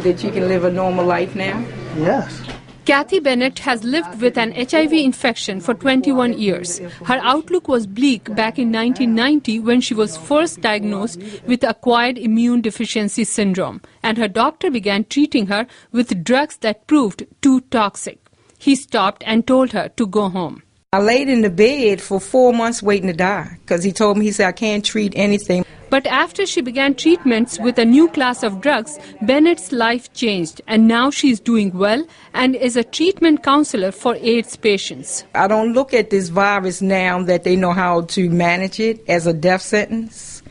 that you can live a normal life now? Yes. Kathy Bennett has lived with an HIV infection for 21 years. Her outlook was bleak back in 1990 when she was first diagnosed with acquired immune deficiency syndrome, and her doctor began treating her with drugs that proved too toxic. He stopped and told her to go home. I laid in the bed for 4 months waiting to die because he told me, he said, I can't treat anything. But after she began treatments with a new class of drugs, Bennett's life changed, and now she's doing well and is a treatment counselor for AIDS patients. I don't look at this virus now that they know how to manage it as a death sentence.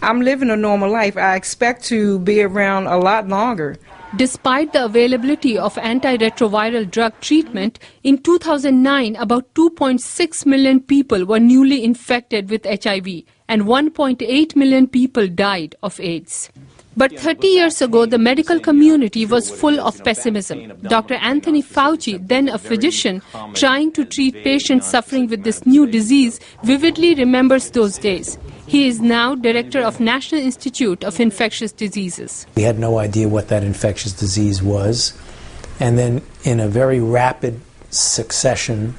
I'm living a normal life. I expect to be around a lot longer. Despite the availability of antiretroviral drug treatment, in 2009, about 2.6 million people were newly infected with HIV, and 1.8 million people died of AIDS. But 30 years ago, the medical community was full of pessimism. Dr. Anthony Fauci, then a physician trying to treat patients suffering with this new disease, vividly remembers those days. He is now director of National Institute of Infectious Diseases. We had no idea what that infectious disease was. And then in a very rapid succession,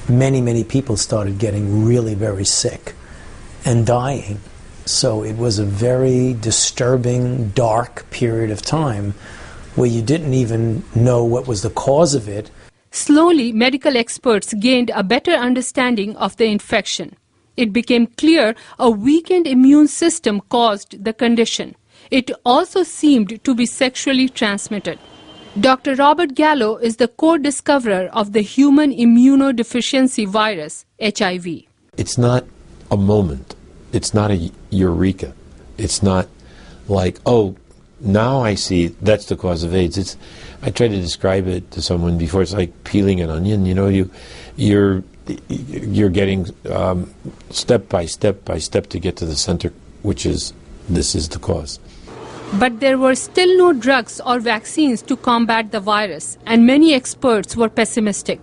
many people started getting really very sick and dying. So it was a very disturbing, dark period of time where you didn't even know what was the cause of it. Slowly, medical experts gained a better understanding of the infection. It became clear a weakened immune system caused the condition. It also seemed to be sexually transmitted. Dr. Robert Gallo is the co-discoverer of the human immunodeficiency virus, HIV. It's not a moment. It's not a eureka. It's not like, oh, now I see that's the cause of AIDS. I tried to describe it to someone before. It's like peeling an onion. You know, you're getting step by step to get to the center, which is, this is the cause. But there were still no drugs or vaccines to combat the virus, and many experts were pessimistic.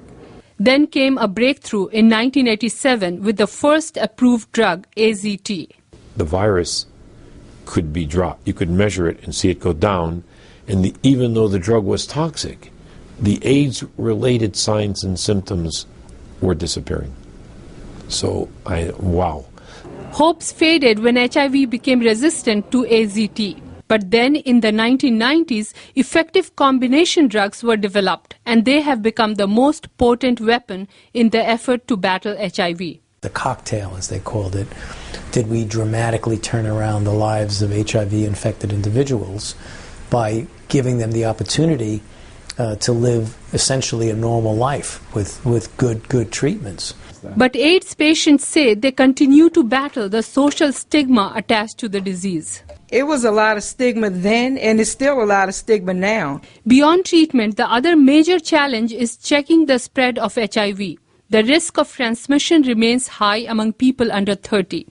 Then came a breakthrough in 1987 with the first approved drug, AZT. The virus could be dropped. You could measure it and see it go down, and even though the drug was toxic, the AIDS-related signs and symptoms were disappearing. So, wow. Hopes faded when HIV became resistant to AZT. But then in the 1990s, effective combination drugs were developed, and they have become the most potent weapon in the effort to battle HIV. The cocktail, as they called it, did we dramatically turn around the lives of HIV-infected individuals by giving them the opportunity to live essentially a normal life with good treatments. But AIDS patients say they continue to battle the social stigma attached to the disease. It was a lot of stigma then, and it's still a lot of stigma now. Beyond treatment, the other major challenge is checking the spread of HIV. The risk of transmission remains high among people under 30.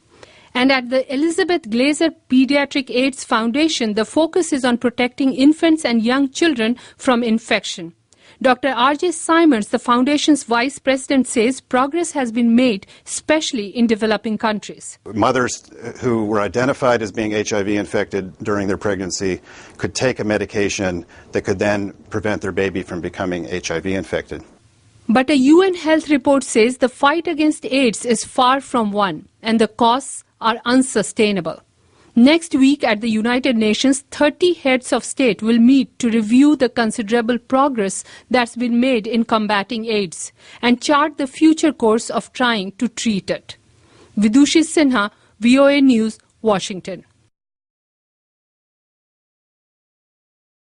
And at the Elizabeth Glaser Pediatric AIDS Foundation, the focus is on protecting infants and young children from infection. Dr. R.J. Simons, the foundation's vice president, says progress has been made, especially in developing countries. Mothers who were identified as being HIV infected during their pregnancy could take a medication that could then prevent their baby from becoming HIV infected. But a UN health report says the fight against AIDS is far from won, and the costs are unsustainable. Next week at the United Nations, 30 heads of state will meet to review the considerable progress that's been made in combating AIDS and chart the future course of trying to treat it. Vidushi Sinha, VOA News, Washington.